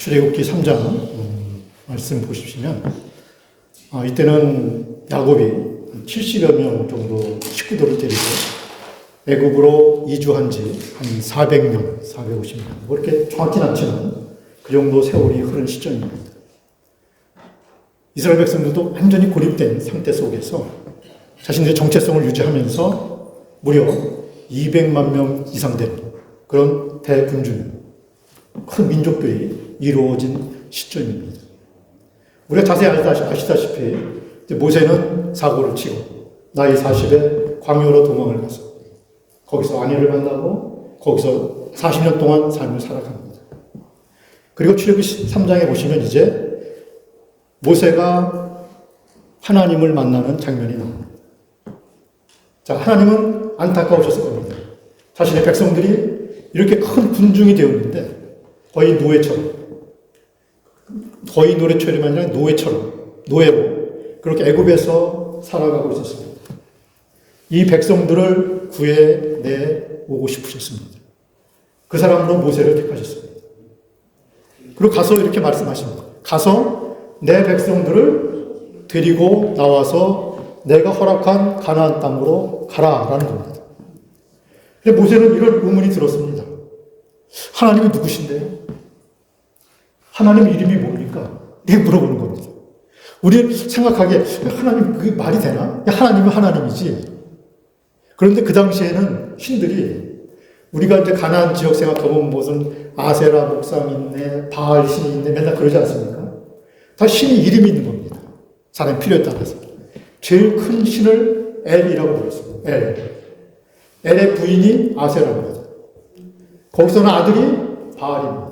출애굽기 3장 말씀 보시면 이때는 야곱이 70여 명 정도 식구들을 데리고 애굽으로 이주한 지 한 400년, 450년 뭐 이렇게 정확히는 않지만 그 정도 세월이 흐른 시점입니다. 이스라엘 백성들도 완전히 고립된 상태 속에서 자신들의 정체성을 유지하면서 무려 200만 명 이상 되는 그런 대군주, 큰 민족들이 이루어진 시점입니다. 우리가 자세히 아시다시피 모세는 사고를 치고 나이 40에 광야로 도망을 가서 거기서 아내를 만나고 거기서 40년 동안 삶을 살아갑니다. 그리고 출애굽기 3장에 보시면 이제 모세가 하나님을 만나는 장면이 나옵니다. 자, 하나님은 안타까우셨을 겁니다. 자신의 백성들이 이렇게 큰 군중이 되었는데 거의 노예처럼, 거의 노예처럼이 아니라 노예로 그렇게 애굽에서 살아가고 있었습니다. 이 백성들을 구해내 오고 싶으셨습니다. 그 사람으로 모세를 택하셨습니다. 그리고 가서 이렇게 말씀하십니다. 가서 내 백성들을 데리고 나와서 내가 허락한 가나안 땅으로 가라라는 겁니다. 근데 모세는 이런 의문이 들었습니다. 하나님이 누구신데요? 하나님 이름이 뭡니까? 이렇게 물어보는 겁니다. 우리 생각하기에 하나님 그게 말이 되나? 하나님은 하나님이지. 그런데 그 당시에는 신들이 우리가 이제 가나안 지역 생각하면 무슨 아세라 목상이 있네, 바알 신이 있네, 맨날 그러지 않습니까? 다 신이 이름이 있는 겁니다. 사람의 필요에 따라서. 제일 큰 신을 엘이라고 불렀습니다. 엘의 부인이 아세라입니다. 거기서는 아들이 바알입니다.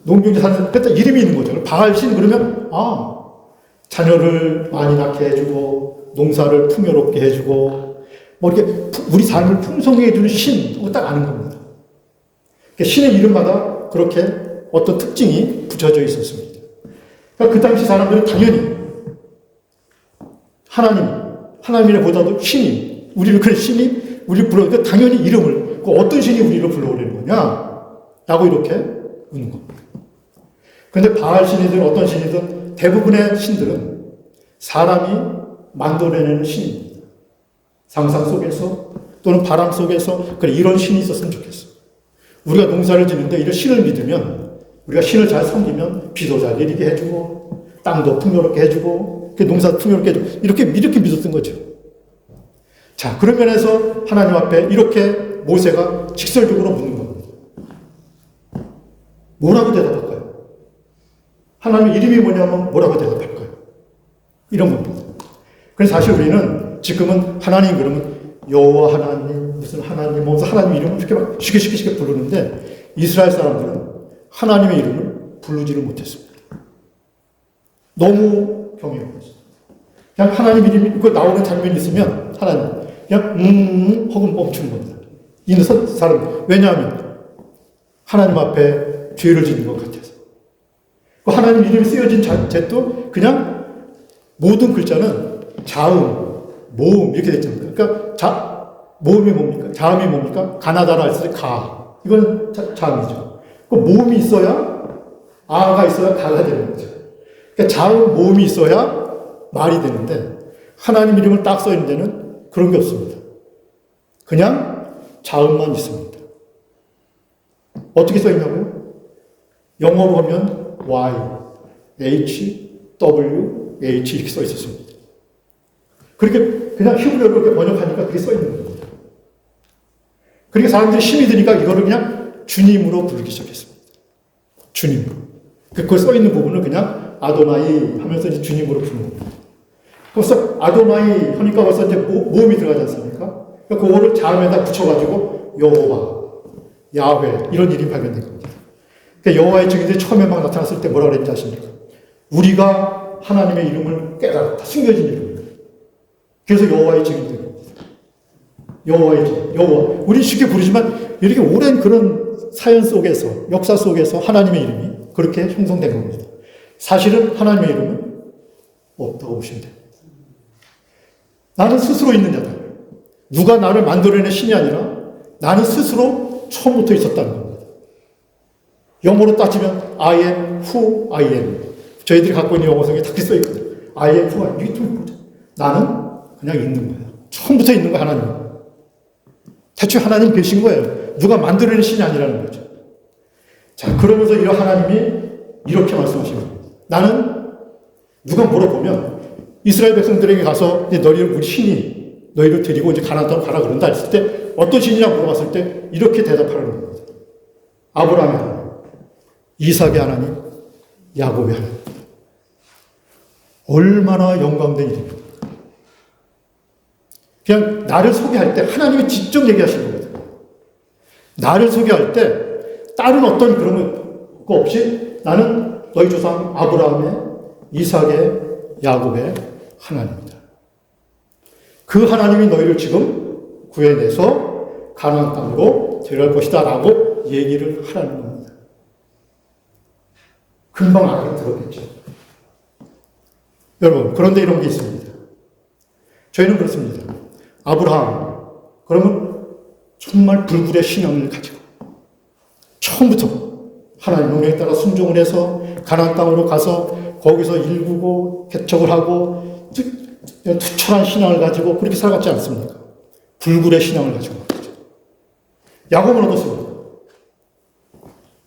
농경지 사는 데 이름이 있는 거죠. 바알신 그러면 자녀를 많이 낳게 해주고 농사를 풍요롭게 해주고 뭐 이렇게 우리 삶을 풍성하게 해주는 신, 딱 아는 겁니다. 신의 이름마다 그렇게 어떤 특징이 붙여져 있었습니다. 그러니까 그 당시 사람들은 당연히 하나님보다도 신이, 우리를 불러니까 당연히 이름을, 어떤 신이 우리를 불러오려는 거냐? 라고 이렇게 묻는 겁니다. 그런데 바알 신이든 어떤 신이든 대부분의 신들은 사람이 만들어내는 신입니다. 상상 속에서 또는 바람 속에서 그래 이런 신이 있었으면 좋겠어. 우리가 농사를 짓는데 이런 신을 믿으면 우리가 신을 잘 섬기면 비도 잘 내리게 해주고 땅도 풍요롭게 해주고 농사도 풍요롭게 해주고 이렇게 믿었던 거죠. 자, 그런 면에서 하나님 앞에 이렇게 모세가 직설적으로 묻는 겁니다. 뭐라고 대답할까요? 하나님 이름이 뭐냐면 뭐라고 대답할까요? 이런 겁니다. 그래서 사실 우리는 지금은 하나님 그러면 여호와 하나님, 무슨 하나님, 하나님 이름을 이렇게 쉽게 부르는데 이스라엘 사람들은 하나님의 이름을 부르지를 못했습니다. 너무 경외했어요. 그냥 하나님 이름이 나오는 장면이 있으면 하나님 그냥 혹은 멈추는 겁니다. 이 사람 왜냐하면 하나님 앞에 죄를 짓는 것 같아서. 하나님 이름이 쓰여진 자체도 그냥 모든 글자는 자음, 모음 이렇게 됐잖아요. 그러니까 모음이 뭡니까? 자음이 뭡니까? 가나다라 했을 때 가. 이건 자음이죠. 모음이 있어야 아가 있어야 가가 되는 거죠. 그러니까 자음, 모음이 있어야 말이 되는데 하나님 이름을 딱 써 있는 데는 그런 게 없습니다. 그냥 자음만 있습니다. 어떻게 써 있냐고요? 영어로 하면 Y, H, W, H 이렇게 써 있었습니다. 그렇게 그냥 히브리어로 이렇게 번역하니까 그게 써 있는 겁니다. 그러니까 사람들이 힘이 드니까 이거를 그냥 주님으로 부르기 시작했습니다. 주님으로. 그걸 써 있는 부분을 그냥 아도나이 하면서 이제 주님으로 부르는 겁니다. 벌써 아도나이 하니까 벌써 이제 모음이 들어가지 않습니까? 그러니까 그거를 자음에다 붙여가지고 여호와, 야훼 이런 이름이 발견된 겁니다. 그러니까 여호와의 증인들이 처음에 막 나타났을 때 뭐라 그랬는지 아십니까? 우리가 하나님의 이름을 깨달았다. 숨겨진 이름입니다. 그래서 여호와의 증인된 겁니다. 여호와의 증인, 여호와. 우리 쉽게 부르지만 이렇게 오랜 그런 사연 속에서, 역사 속에서 하나님의 이름이 그렇게 형성된 겁니다. 사실은 하나님의 이름은 없다고 보시면 됩니다. 나는 스스로 있는 자다. 누가 나를 만들어낸 신이 아니라 나는 스스로 처음부터 있었다는 겁니다. 영어로 따지면 I am who I am. 저희들이 갖고 있는 영어성에 다 써 있거든요. I am who I am. 이게 좀 뭐죠? 나는 그냥 있는 거예요. 처음부터 있는 거 하나님. 대체 하나님 계신 거예요. 누가 만들어낸 신이 아니라는 거죠. 자, 그러면서 이런 하나님이 이렇게 말씀하십니다. 나는 누가 물어보면 이스라엘 백성들에게 가서 너희를 우리 신이 너희를 데리고 이제 가나안 땅 가라 그런다 했을 때 어떤 신이냐 물어봤을 때 이렇게 대답하라는 겁니다. 아브라함의 하나님, 이삭의 하나님, 야곱의 하나님. 얼마나 영광된 일입니다. 그냥 나를 소개할 때 하나님이 직접 얘기하시는 겁니다. 나를 소개할 때 다른 어떤 그런 거 없이 나는 너희 조상 아브라함의, 이삭의, 야곱의 하나님이다. 그 하나님이 너희를 지금 구해내서 가나안 땅으로 데려갈 것이다 라고 얘기를 하라는 겁니다. 금방 알아들었겠죠. 여러분, 그런데 이런 게 있습니다. 저희는 그렇습니다. 아브라함, 그러면 정말 불굴의 신앙을 가지고 처음부터 하나님 명령에 따라 순종을 해서 가나안 땅으로 가서 거기서 일구고 개척을 하고 투철한 신앙을 가지고 그렇게 살아갔지 않습니까? 불굴의 신앙을 가지고 말이죠. 야곱은 어떻습니까?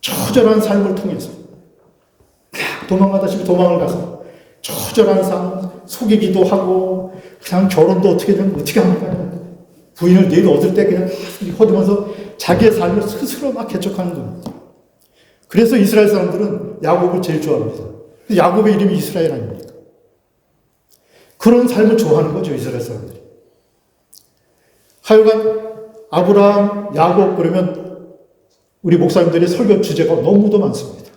처절한 삶을 통해서 도망가다시피 도망을 가서 처절한 삶, 속이기도 하고 그냥 결혼도 어떻게 합니까? 부인을 내일 얻을 때 그냥 허두면서 자기의 삶을 스스로 막 개척하는 겁니다. 그래서 이스라엘 사람들은 야곱을 제일 좋아합니다. 야곱의 이름이 이스라엘 아닙니까? 그런 삶을 좋아하는 거죠, 이스라엘 사람들이. 하여간 아브라함, 야곱 그러면 우리 목사님들이 설교 주제가 너무도 많습니다.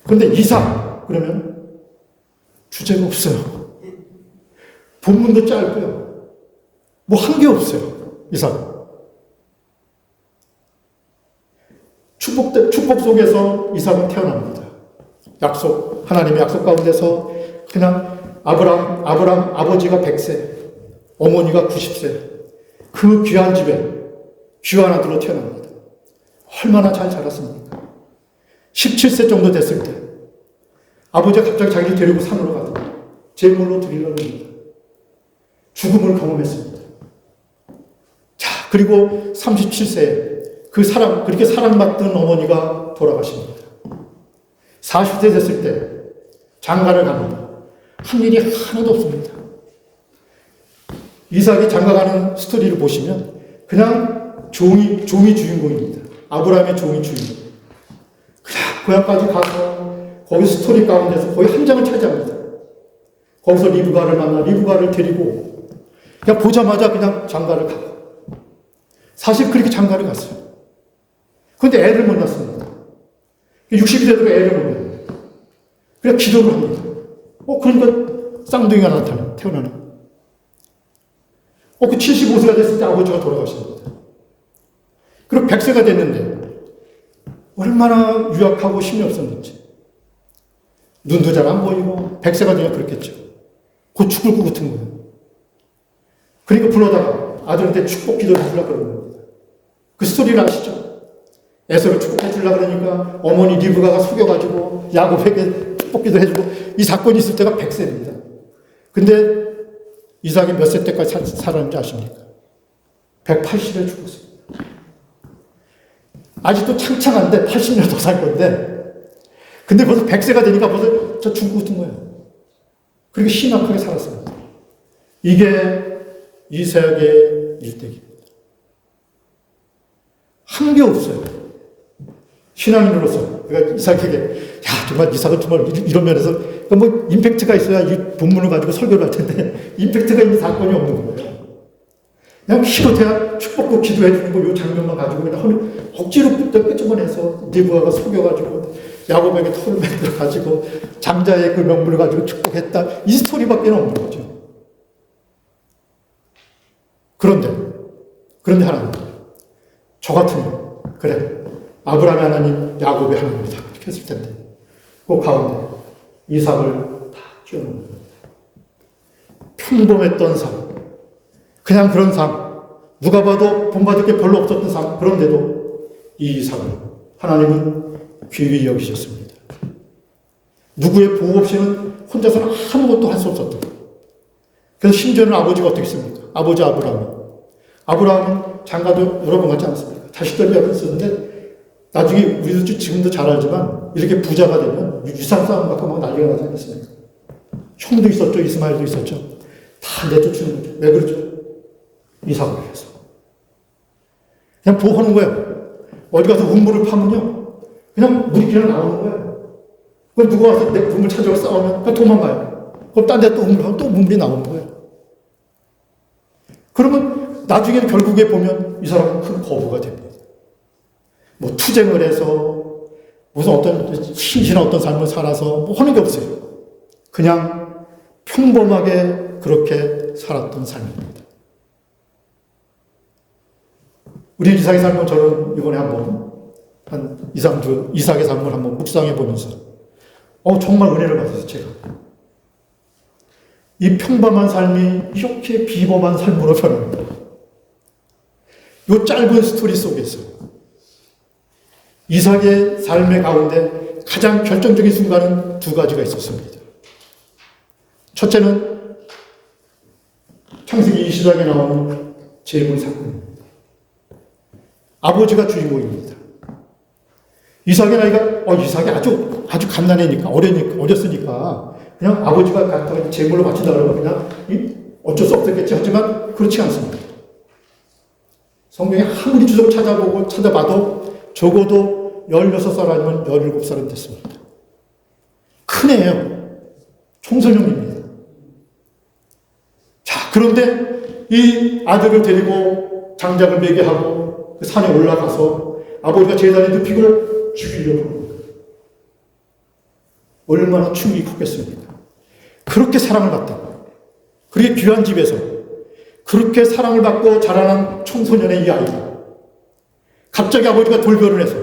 그런데 이삭 그러면 주제가 없어요. 본문도 짧고요. 뭐 한 게 없어요. 이삭. 축복 속에서 이삭은 태어납니다. 하나님의 약속 가운데서 그냥 아브라함 아버지가 100세, 어머니가 90세, 그 귀한 집에 귀한 아들로 태어납니다. 얼마나 잘 자랐습니까? 17세 정도 됐을 때 아버지가 갑자기 자기를 데리고 산으로 가서 제물로 드리려고 합니다. 죽음을 경험했습니다. 자, 그리고 37세에 그렇게 사랑받던 어머니가 돌아가십니다. 40세 됐을 때 장가를 갑니다. 한 일이 하나도 없습니다. 이삭이 장가가는 스토리를 보시면 그냥 종이 주인공입니다. 아브라함의 종이 주인공. 그냥 고향까지 가서 거기 스토리 가운데서 거의 한 장을 차지합니다. 거기서 리브가를 만나 리브가를 데리고 그냥 보자마자 그냥 장가를 가고 사실 그렇게 장가를 갔어요. 그런데 애를 못 낳습니다. 60이 되도록 애를 못 낳아요. 그래서 기도를 합니다. 그러니까 쌍둥이가 태어나는. 그 75세가 됐을 때 아버지가 돌아가십니다. 그리고 100세가 됐는데 얼마나 유약하고 힘이 없었는지. 눈도 잘 안 보이고 100세가 되면 그렇겠죠. 곧 죽을 것 같은 거예요. 그러니까 불러다가 아들한테 축복 기도를 해주려고 그러는 겁니다. 그 스토리를 아시죠? 에서를 축복해 주려고 그러니까 어머니 리브가가 속여가지고 야곱에게 축복기도 해주고 이 사건이 있을 때가 100세입니다. 근데 이삭이 몇 세 때까지 살았는지 아십니까? 180에 죽었습니다. 아직도 창창한데 80년 더 살 건데 근데 벌써 100세가 되니까 벌써 저 죽고 같은 거예요. 그리고 심각하게 살았습니다. 이게 이삭의 일대기입니다. 한 게 없어요. 신앙인으로서 그러니까 이삭에게 정말 이삭은 정말 이런 면에서 뭐 임팩트가 있어야 이 본문을 가지고 설교를 할 텐데 임팩트가 있는 사건이 없는 거예요. 그냥 기도대야 축복도 기도해 주는 거 이 장면만 가지고 그냥 억지로 끄집어내서 리브가가 속여가지고 야곱에게 토를 만들어가지고 장자의 그 명분을 가지고 축복했다 이 스토리밖에 없는 거죠. 그런데 하나님 저 같으면 그래 아브라함의 하나님, 야곱의 하나님이다. 이렇게 했을 텐데. 그 가운데 이삭을 다 끼워놓는 겁니다. 평범했던 삶. 그냥 그런 삶. 누가 봐도 본받을 게 별로 없었던 삶. 그런데도 이 이삭을 하나님은 귀히 여기셨습니다. 누구의 보호 없이는 혼자서는 아무것도 할 수 없었던 거예요. 그래서 심지어는 아버지가 어떻게 했습니까? 아버지 아브라함은 장가도 여러 번 가지 않았습니까? 자식들이 여러 있었는데 나중에 우리도 지금도 잘 알지만 이렇게 부자가 되면 유산 싸움 갖고 막 난리가 나지 않습니까? 형도 있었죠. 이스마엘도 있었죠. 다 내쫓는 거죠. 왜 그러죠? 이삭을 위해서. 그냥 보호하는 거예요. 어디 가서 우물을 파면요. 그냥 물이 그냥 나오는 거예요. 그럼 누가 와서 내 우물 찾아서 싸우면 그냥 도망가요. 그럼 딴 데 또 우물하면 또 우물이 나오는 거예요. 그러면 나중에 결국에 보면 이 사람은 큰 거부가 됩니다. 뭐 투쟁을 해서 무슨 어떤 신실한 어떤 삶을 살아서 뭐 하는 게 없어요. 그냥 평범하게 그렇게 살았던 삶입니다. 우리 이삭의 삶은 저는 이번에 한번 한 2, 3주 이삭의 삶을 한번 묵상해 보면서 정말 은혜를 받았어요. 제가 이 평범한 삶이 이렇게 비범한 삶으로 변합니다. 이 짧은 스토리 속에서 이삭의 삶의 가운데 가장 결정적인 순간은 두 가지가 있었습니다. 첫째는 창세기 20장에 나오는 재물 사건입니다. 아버지가 주인공입니다. 이삭의 나이가 이삭이 아주 갓난애니까 어렸으니까 그냥 아버지가 갖다가 재물로 바친다 그러면 그냥 어쩔 수 없었겠지 하지만 그렇지 않습니다. 성경에 아무리 주석 찾아봐도 적어도 16살 아니면 17살은 됐습니다. 큰 애예요. 청소년입니다. 자, 그런데 이 아들을 데리고 장작을 매게 하고 그 산에 올라가서 아버지가 제단에 눕히고 죽이려고 합니다. 얼마나 충격이 컸겠습니까? 그렇게 사랑을 받다가 그렇게 귀한 집에서 그렇게 사랑을 받고 자라난 청소년의 이 아이가 갑자기 아버지가 돌변을 해서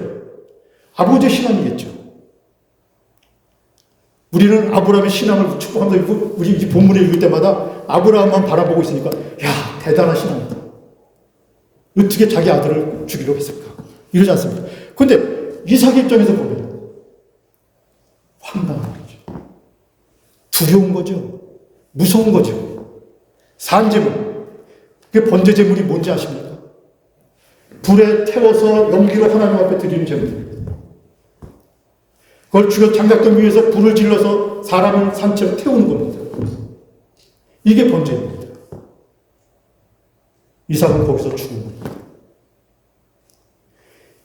아버지의 신앙이겠죠. 우리는 아브라함의 신앙을 축복하면서 우리 이 본문을 읽을 때마다 아브라함만 바라보고 있으니까 야 대단한 신앙이다. 어떻게 자기 아들을 죽이려고 했을까? 이러지 않습니까? 그런데 이삭의 입장에서 보면 황당한 거죠. 두려운 거죠. 무서운 거죠. 산재물. 그 번제제물이 뭔지 아십니까? 불에 태워서 연기로 하나님 앞에 드리는 제물입니다. 그걸 죽여 장작등 위에서 불을 질러서 사람을 산채로 태우는 겁니다. 이게 번제입니다. 이삭은 거기서 죽은 겁니다.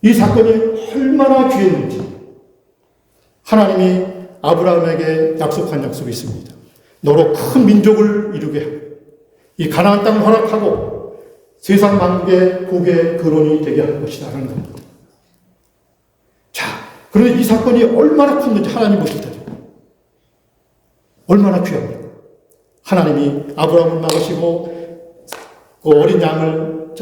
이 사건이 얼마나 귀했는지 하나님이 아브라함에게 약속한 약속이 있습니다. 너로 큰 민족을 이루게 하고 이 가나안 땅을 허락하고 세상 만국의 복의 근원이 되게 할 것이다 라는 겁니다. 자, 그런데 이 사건이 얼마나 컸는지 하나님 보실 때죠. 얼마나 귀합니까? 하나님이 아브라함을 막으시고 그 어린 양을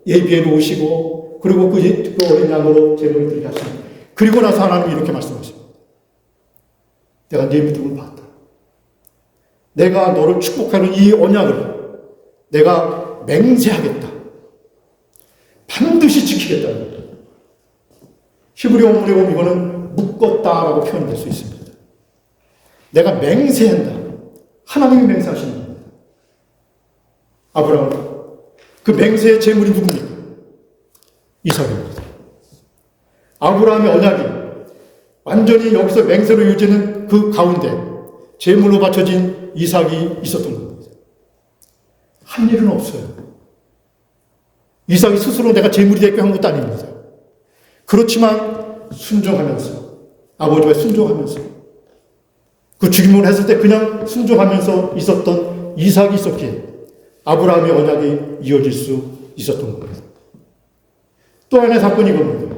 예비해 놓으시고 그리고 그 어린 양으로 제물을 드리게 하십니다. 그리고 나서 하나님이 이렇게 말씀하십니다. 내가 네 믿음을 봤다. 내가 너를 축복하는 이 언약을 내가 맹세하겠다. 반드시 지키겠다. 히브리 원문에 보면 이거는 묶었다라고 표현될 수 있습니다. 내가 맹세한다. 하나님이 맹세하시는 겁니다. 아브라함 그 맹세의 제물이 누굽니까? 이삭입니다. 아브라함의 언약이 완전히 여기서 맹세로 이어지는 그 가운데 제물로 바쳐진 이삭이 있었던 겁니다. 한 일은 없어요. 이삭이 스스로 내가 제물이 되게 한 것도 아닙니다. 그렇지만 순종하면서 아버지와 순종하면서 그 죽임을 했을 때 그냥 순종하면서 있었던 이삭이 있었기에 아브라함의 언약이 이어질 수 있었던 겁니다. 또 하나의 사건이 이겁니다.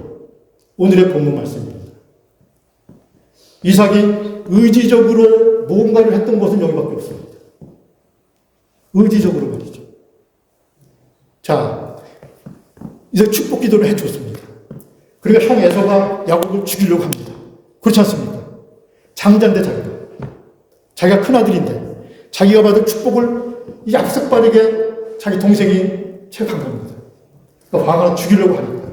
오늘의 본문 말씀입니다. 이삭이 의지적으로 무언가를 했던 것은 여기밖에 없습니다. 의지적으로 말이죠. 자, 이제 축복 기도를 해줬습니다. 그러니까 형 에서가 야곱을 죽이려고 합니다. 그렇지 않습니까? 장자인데 자기가 큰아들인데 자기가 받은 축복을 약삭빠르게 자기 동생이 채택한 겁니다. 그러니까 화가 죽이려고 하니까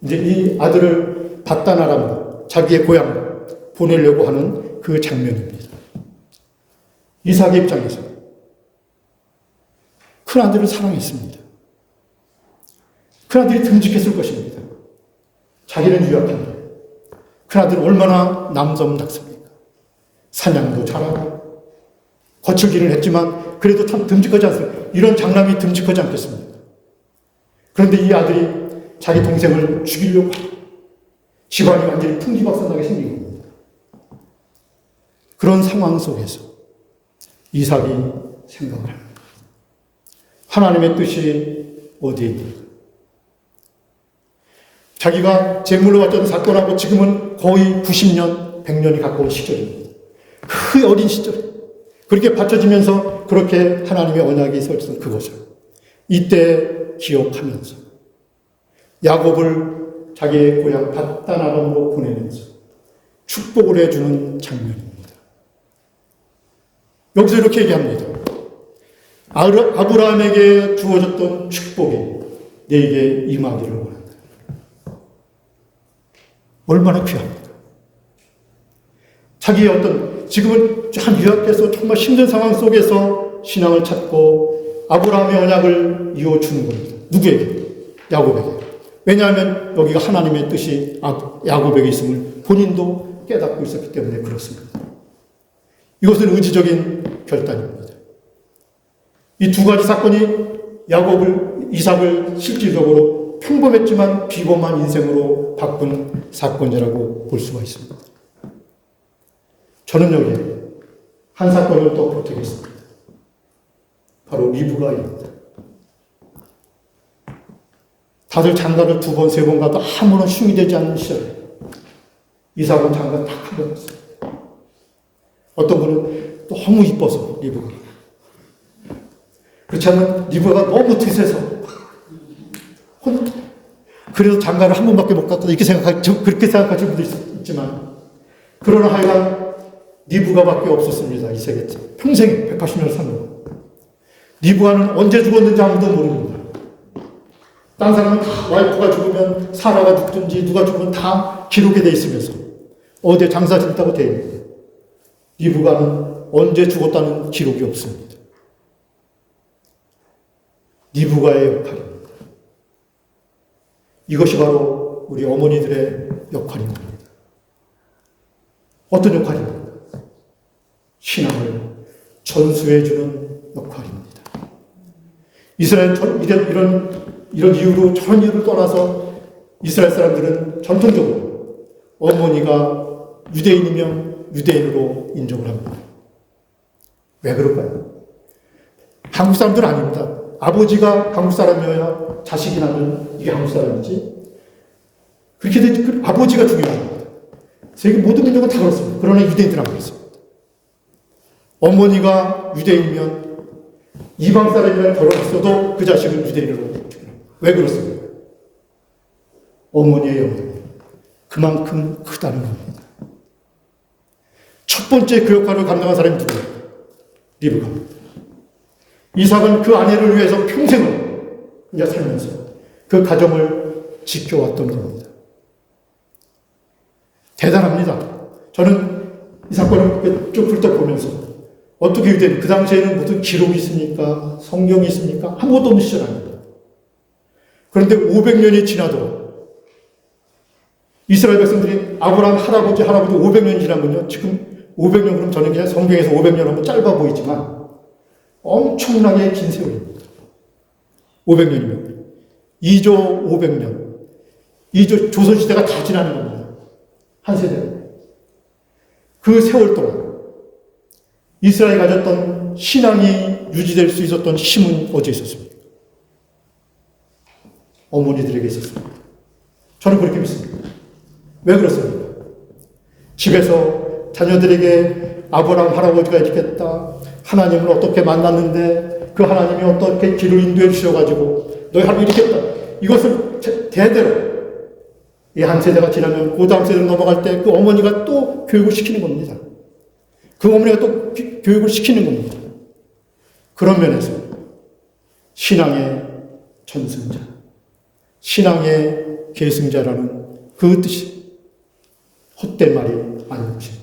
이제 이 아들을 바단 아람으로 자기의 고향 보내려고 하는 그 장면입니다. 이삭의 입장에서 큰아들을 사랑했습니다. 큰아들이 듬직했을 것입니다. 자기는 유약한데 큰아들은 얼마나 남섬답습니까? 사냥도 잘하고 거칠기는 했지만 그래도 참 듬직하지 않습니까? 이런 장남이 듬직하지 않겠습니까? 그런데 이 아들이 자기 동생을 죽이려고 하고 집안이 완전히 풍기박산나게 생긴 겁니다. 그런 상황 속에서 이삭이 생각을 합니다. 하나님의 뜻이 어디에 있는가? 자기가 제물로 바쳤던 사건하고 지금은 거의 90년, 100년이 가까운 시절입니다. 그 어린 시절. 그렇게 바쳐지면서 그렇게 하나님의 언약이 있었던 그것을 이때 기억하면서 야곱을 자기의 고향 바단 아람으로 보내면서 축복을 해주는 장면입니다. 여기서 이렇게 얘기합니다. 아브라함에게 주어졌던 축복이 내게 임하기를 원한다. 얼마나 귀합니까? 자기의 어떤 지금은 한 유학해서 정말 힘든 상황 속에서 신앙을 찾고 아브라함의 언약을 이어주는 겁니다. 누구에게? 야곱에게. 왜냐하면 여기가 하나님의 뜻이 야곱에게 있음을 본인도 깨닫고 있었기 때문에 그렇습니다. 이것은 의지적인 결단입니다. 이 두 가지 사건이 이삭을 실질적으로 평범했지만 비범한 인생으로 바꾼 사건이라고 볼 수가 있습니다. 저는 여기에 한 사건을 더 보태겠습니다. 바로 리브가입니다. 다들 장가를 2번, 3번 가도 아무런 흉이 되지 않는 시절에 이삭은 장가 딱 한 번 했어요. 어떤 분은 너무 이뻐서 리브가. 그렇지 않으면 리브가 너무 드세서 그래서 장가를 한 번밖에 못 갔다 그렇게 생각하실 분도 있지만 그러나 하여간 리브가밖에 없었습니다. 이 세계 평생 180년을 사는 거. 리브가는 언제 죽었는지 아무도 모릅니다. 딴 사람은 다 와이프가 죽으면 사라가 죽든지 누가 죽으면 다 기록이 돼 있으면서 어디에 장사 짓다고 돼 있는데 리브가는 언제 죽었다는 기록이 없습니다. 리브가의 역할입니다. 이것이 바로 우리 어머니들의 역할인 겁니다. 어떤 역할입니까? 신앙을 전수해주는 역할입니다. 이스라엘 이런 이유로 저런 이유를 떠나서 이스라엘 사람들은 전통적으로 어머니가 유대인이면 유대인으로 인정을 합니다. 왜 그럴까요? 한국 사람들은 아닙니다. 아버지가 한국 사람이어야 자식이 나면 이게 한국 사람이지. 그렇게 되지, 아버지가 중요합니다. 세계 모든 민족은 다 그렇습니다. 그러나 유대인들은 안 그렇습니다. 어머니가 유대인이면 이방 사람이랑 결혼했어도 그 자식은 유대인으로. 왜 그렇습니까? 어머니의 영향이 그만큼 크다는 겁니다. 첫 번째 그 역할을 감당한 사람이 누구예요? 리브가입니다. 이삭은 그 아내를 위해서 평생을 이제 살면서 그 가정을 지켜왔던 겁니다. 대단합니다. 저는 이 사건을 쭉 훑어보면서 어떻게 유대인, 그 당시에는 무슨 기록이 있습니까? 성경이 있습니까? 아무것도 없는 시절 아닙니다. 그런데 500년이 지나도 이스라엘 백성들이 아브라함 할아버지 500년이 지나면요. 지금 500년 그럼 저는 그냥 성경에서 500년 하면 짧아 보이지만 엄청나게 긴 세월입니다. 500년이면. 2조 500년. 2조 조선시대가 다 지나는 겁니다. 한 세대. 그 세월 동안 이스라엘이 가졌던 신앙이 유지될 수 있었던 힘은 어디에 있었습니까? 어머니들에게 있었습니다. 저는 그렇게 믿습니다. 왜 그렇습니까? 집에서 자녀들에게 아브라함 할아버지가 이렇게 했다. 하나님을 어떻게 만났는데 그 하나님이 어떻게 길을 인도해 주셔가지고 너희 할머니 이렇게 했다. 이것을 대대로 이 한 세대가 지나면 그 다음 세대로 넘어갈 때 그 어머니가 또 교육을 시키는 겁니다. 그 어머니가 또 교육을 시키는 겁니다. 그런 면에서 신앙의 전승자, 신앙의 계승자라는 그 뜻이 헛된 말이 아닌 것입니다.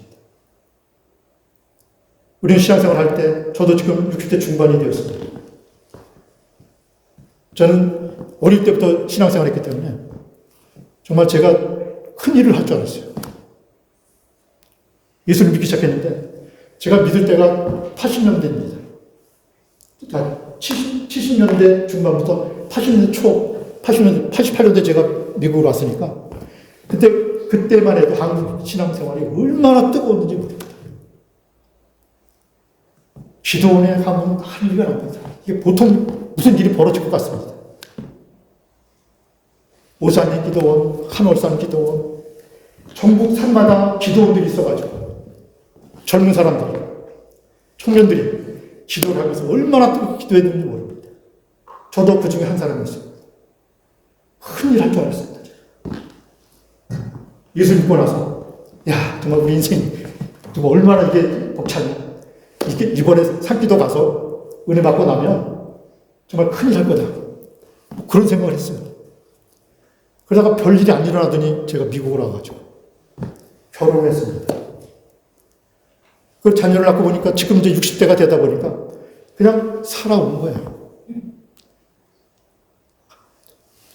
우리는 신앙생활 할 때, 저도 지금 60대 중반이 되었습니다. 저는 어릴 때부터 신앙생활 했기 때문에 정말 제가 큰 일을 할 줄 알았어요. 예수를 믿기 시작했는데, 제가 믿을 때가 80년대입니다. 70년대 중반부터 80년대 초, 88년대 제가 미국으로 왔으니까, 그때만 해도 한국 신앙생활이 얼마나 뜨거웠는지 모릅니다. 기도원에 가면 할 일이 납니다. 이게 보통 무슨 일이 벌어질 것 같습니다. 오산리 기도원, 한월산 기도원, 전국 산마다 기도원들이 있어가지고 젊은 사람들, 청년들이 기도를 하면서 얼마나 뜨겁게 기도했는지 모릅니다. 저도 그 중에 한 사람이었습니다. 큰일 할 줄 알았습니다. 예수 믿고 나서, 야, 정말 우리 인생 정말 얼마나 이게 벅차냐. 이번에 산기도 가서 은혜 받고 나면 정말 큰일 할 거다. 그런 생각을 했어요. 그러다가 별일이 안 일어나더니 제가 미국으로 와가지고 결혼을 했습니다. 그 자녀를 낳고 보니까 지금 이제 60대가 되다 보니까 그냥 살아온 거예요.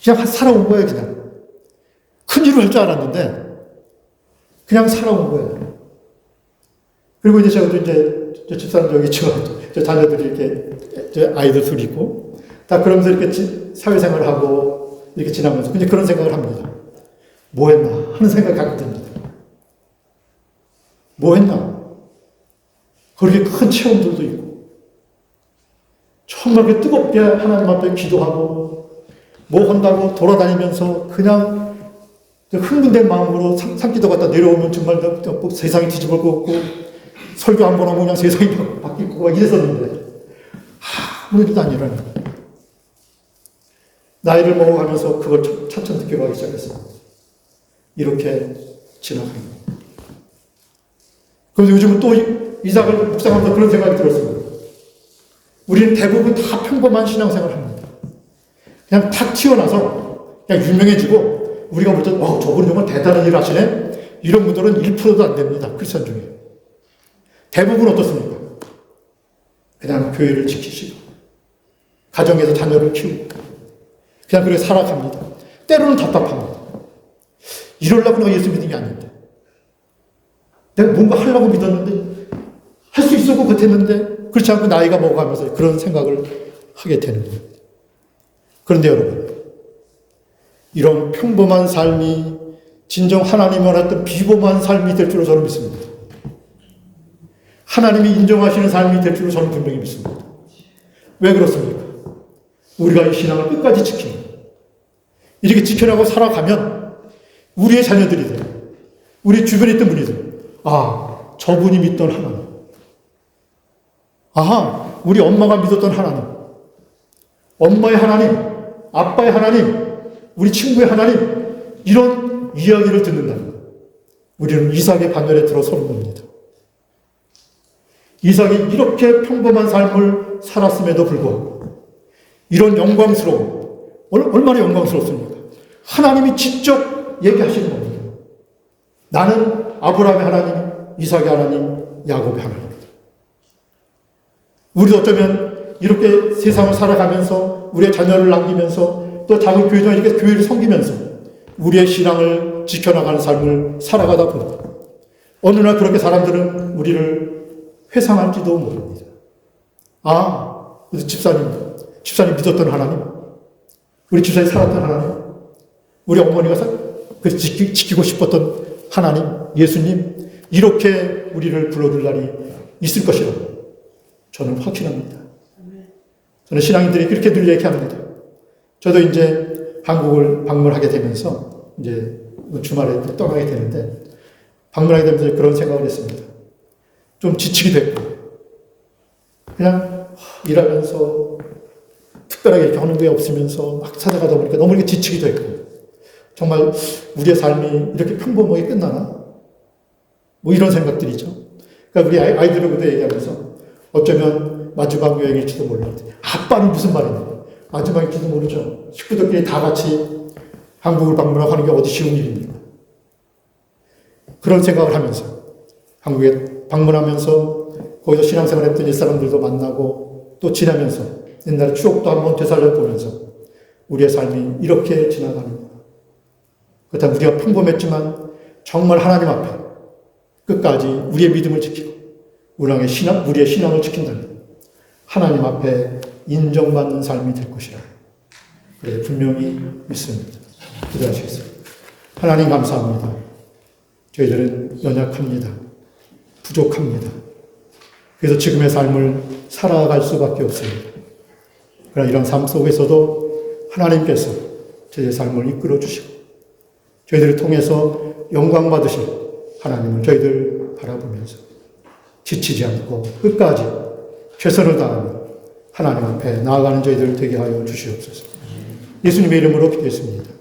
그냥 살아온 거예요, 그냥. 큰 일을 할 줄 알았는데 그냥 살아온 거예요. 그리고 이제 제가 이제 집사람 여기 저 자녀들이 이렇게 아이들 둘 있고 다 그러면서 이렇게 사회생활을 하고 이렇게 지나면서 이제 그런 생각을 합니다. 뭐 했나 하는 생각이 가끔 듭니다. 뭐 했나? 그렇게 큰 체험들도 있고 정말 그렇게 뜨겁게 하나님 앞에 기도하고 뭐 한다고 돌아다니면서 그냥 흥분된 마음으로 산기도 갔다 내려오면 정말 세상이 뒤집을 것 같고 설교 한 번 하면 그냥 세상이 바뀌고 막 이랬었는데 아무 일도 안 일어나요. 나이를 먹어가면서 그걸 차츰 느껴가기 시작했습니다. 이렇게 지나갑니다. 그래서 요즘은 또 이삭을 묵상하면서 그런 생각이 들었습니다. 우리는 대부분 다 평범한 신앙생활을 합니다. 그냥 탁 튀어나서 그냥 유명해지고 우리가 볼 때 저분 정말 대단한 일을 하시네? 이런 분들은 1%도 안 됩니다. 크리스천 중에. 대부분 어떻습니까? 그냥 교회를 지키시고 가정에서 자녀를 키우고 그냥 그렇게 살아갑니다. 때로는 답답합니다. 이러려고 내가 예수 믿은 게 아닌데 내가 뭔가 하려고 믿었는데 할 수 있을 것 같았는데 그렇지 않고 나이가 먹어가면서 그런 생각을 하게 되는 겁니다. 그런데 여러분 이런 평범한 삶이 진정 하나님이 원했던 비범한 삶이 될 줄로 저는 믿습니다. 하나님이 인정하시는 삶이 될 줄로 저는 분명히 믿습니다. 왜 그렇습니까? 우리가 이 신앙을 끝까지 지키는 이렇게 지켜나가고 살아가면 우리의 자녀들이든 우리 주변에 있던 분이든 저분이 믿던 하나님 우리 엄마가 믿었던 하나님 엄마의 하나님 아빠의 하나님 우리 친구의 하나님 이런 이야기를 듣는다면 우리는 이삭의 반열에 들어서는 겁니다. 이삭이 이렇게 평범한 삶을 살았음에도 불구하고 이런 영광스러움 얼마나 영광스럽습니까? 하나님이 직접 얘기하시는 겁니다. 나는 아브라함의 하나님, 이삭의 하나님, 야곱의 하나님입니다. 우리도 어쩌면 이렇게 세상을 살아가면서 우리의 자녀를 남기면서 또 작은 교회도 이렇게 교회를 섬기면서 우리의 신앙을 지켜나가는 삶을 살아가다 보니까 어느 날 그렇게 사람들은 우리를 회상할지도 모릅니다. 그래서 집사님 믿었던 하나님, 우리 집사님 살았던 하나님, 우리 어머니가 지키고 싶었던 하나님, 예수님, 이렇게 우리를 불러줄 날이 있을 것이라고 저는 확신합니다. 저는 신앙인들이 그렇게 늘 얘기합니다. 저도 이제 한국을 방문하게 되면서 이제 주말에 떠나게 되는데 방문하게 되면서 그런 생각을 했습니다. 좀 지치기도 했고 그냥 일하면서 특별하게 이렇게 하는 게 없으면서 막 살아가다 보니까 너무 이렇게 지치기도 했고 정말 우리의 삶이 이렇게 평범하게 끝나나? 뭐 이런 생각들이죠. 그러니까 우리 아이들하고도 얘기하면서 어쩌면 마지막 여행일지도 몰라. 아빠는 무슨 말이냐. 마지막일지도 모르죠. 식구들끼리 다 같이 한국을 방문하고 하는 게 어디 쉬운 일입니까? 그런 생각을 하면서 한국에 방문하면서 거기서 신앙생활 했던 옛사람들도 만나고 또 지나면서 옛날의 추억도 한번 되살려보면서 우리의 삶이 이렇게 지나가는구나. 그렇다면 우리가 평범했지만 정말 하나님 앞에 끝까지 우리의 믿음을 지키고 우리의 신앙을 지킨다면 하나님 앞에 인정받는 삶이 될 것이라. 그래 분명히 믿습니다. 기도하시겠습니다. 하나님 감사합니다. 저희들은 연약합니다. 부족합니다. 그래서 지금의 삶을 살아갈 수밖에 없습니다. 그러나 이런 삶 속에서도 하나님께서 저희의 삶을 이끌어 주시고 저희들을 통해서 영광 받으실 하나님을 저희들 바라보면서 지치지 않고 끝까지 최선을 다하며 하나님 앞에 나아가는 저희들 되게 하여 주시옵소서. 예수님의 이름으로 기도했습니다.